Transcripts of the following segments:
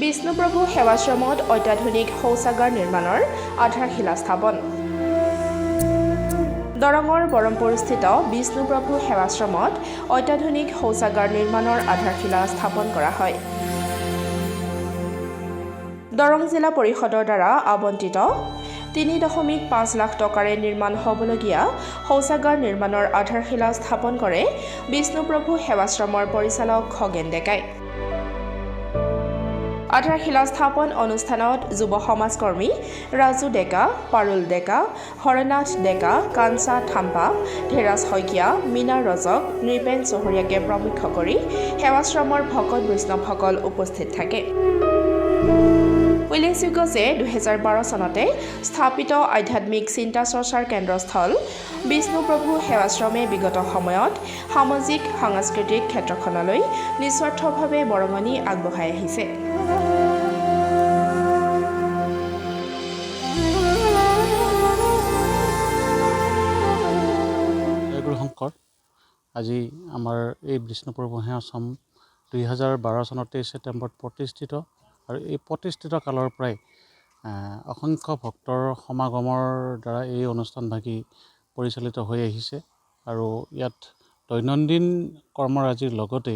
বিষ্ণুপ্ৰভু সেৱাশ্ৰমত অত্যাধুনিক শৌচাগাৰ নিৰ্মাণৰ আধাৰশিলা স্থাপন। দৰঙৰ বৰমপুৰস্থিত বিষ্ণুপ্ৰভু সেৱাশ্ৰমত অত্যাধুনিক শৌচাগাৰ নিৰ্মাণৰ আধাৰশিলা স্থাপন কৰা হয়। দৰং জিলা পৰিষদৰ দ্বাৰা আবণ্টিত ৩.৫ লাখ টকাৰে নিৰ্মাণ হ'বলগীয়া শৌচাগাৰ নিৰ্মাণৰ আধাৰশিলা স্থাপন কৰে বিষ্ণুপ্ৰভু সেৱাশ্ৰমৰ পৰিচালক খগেন ডেকাই। আধাৰশিলা স্থাপন অনুষ্ঠানত যুৱ সমাজকৰ্মী ৰাজু ডেকা, পাৰুল ডেকা, হৰনাথ ডেকা, কাঞ্চা থাম্পা, ধীৰাজ শইকীয়া, মীনা ৰজক, নৃপেন চহৰীয়াকে প্ৰমুখ্য কৰি সেৱাশ্ৰমৰ ভকত বৈষ্ণৱসকল উপস্থিত থাকে। উল্লেখযোগ্য যে ২০১২ চনতে স্থাপিত আধ্যাত্মিক চিন্তা চৰ্চাৰ কেন্দ্ৰস্থল বিষ্ণুপ্ৰভু সেৱাশ্ৰমে বিগত সময়ত সামাজিক সাংস্কৃতিক ক্ষেত্ৰখনলৈ নিস্বাৰ্থভাৱে বৰঙণি আগবঢ়াই আহিছে। শংকৰ আজি আমাৰ এই বিষ্ণুপ্ৰভু সেৱাশ্ৰম ২০১২ চনৰ ২৩ ছেপ্টেম্বৰত প্ৰতিষ্ঠিত আৰু এই প্ৰতিষ্ঠিত কালৰ পৰাই অসংখ্য ভক্তৰ সমাগমৰ দ্বাৰা এই অনুষ্ঠানভাগি পৰিচালিত হৈ আহিছে আৰু ইয়াত দৈনন্দিন কৰ্মৰাজিৰ লগতে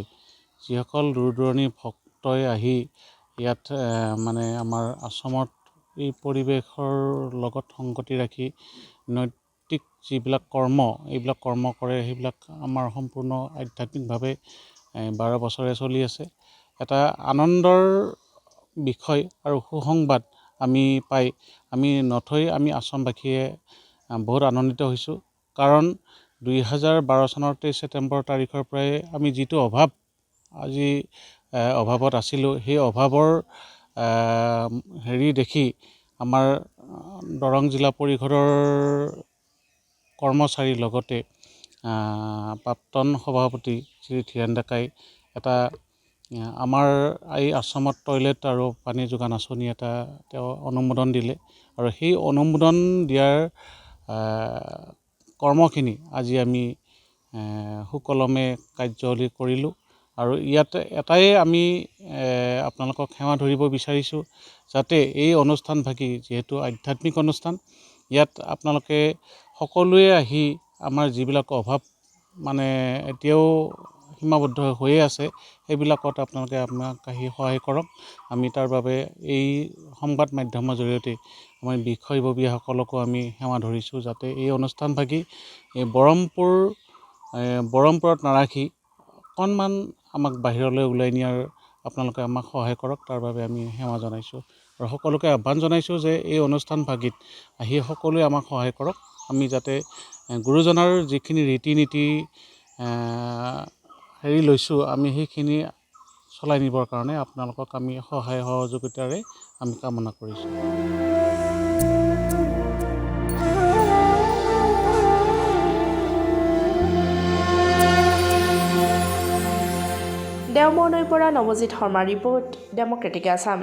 যিসকল দূৰ দূৰণিৰ ভক্তই আহি ইয়াত মানে আমাৰ আশ্ৰমত এই পৰিৱেশৰ লগত সংগতি ৰাখি নৈতিক যিবিলাক কৰ্ম এইবিলাক কৰ্ম কৰে, সেইবিলাক আমাৰ সম্পূৰ্ণ আধ্যাত্মিকভাৱে 12 বছৰে চলি আছে। এটা আনন্দৰ বিষয় আৰু সুসংবাদ আমি পাই আমি নথৈ আমি আশ্ৰমবাসীয়ে বহুত আনন্দিত হৈছোঁ। কাৰণ ২০১২ চনৰ ২৩ ছেপ্টেম্বৰ তাৰিখৰ পৰাই আমি যিটো আজি অভাৱত আছিলোঁ, সেই অভাৱৰ দেখি আমাৰ দৰং জিলা পৰিষদৰ কৰ্মচাৰীৰ লগতে প্ৰাক্তন সভাপতি শ্ৰী ধীৰেন ডেকাই এটা আমাৰ এই আশ্ৰমত টয়লেট আৰু পানী যোগান আঁচনি এটা তেওঁ অনুমোদন দিলে আৰু সেই অনুমোদন দিয়াৰ কৰ্মখিনি আজি আমি সুকলমে কাৰ্যৱলী কৰিলোঁ আৰু ইয়াত এটাই আমি আপোনালোকক সেৱা ধৰিব বিচাৰিছোঁ যাতে এই অনুষ্ঠানভাগি যিহেতু আধ্যাত্মিক অনুষ্ঠান, ইয়াত আপোনালোকে সকলোৱে আহি আমাৰ যিবিলাক অভাৱ মানে এতিয়াও সীমাবদ্ধ হৈয়ে আছে, সেইবিলাকত আপোনালোকে আমাক আহি সহায় কৰক। আমি তাৰ বাবে এই সংবাদ মাধ্যমৰ জৰিয়তে আমাৰ বিষয়ববীয়াসকলকো আমি সেৱা ধৰিছোঁ যাতে এই অনুষ্ঠানভাগি এই বৰমপুৰত নাৰাখি অকণমান আমাক বাহিৰলৈ ওলাই নিয়াৰ আপোনালোকে আমাক সহায় কৰক, তাৰ বাবে আমি সেৱা জনাইছোঁ আৰু সকলোকে আহ্বান জনাইছোঁ যে এই অনুষ্ঠানভাগিত আহি সকলোৱে আমাক সহায় কৰক। আমি যাতে গুৰুজনাৰ যিখিনি ৰীতি নীতি লৈছোঁ আমি সেইখিনি চলাই নিবৰ কাৰণে আপোনালোকক আমি সহায় সহযোগিতাৰে আমি কামনা কৰিছোঁ। দেওমৰনৈৰ পৰা নৱজিৎ শৰ্মাৰ ৰিপৰ্ট, ডেম'ক্ৰেটিক আছাম।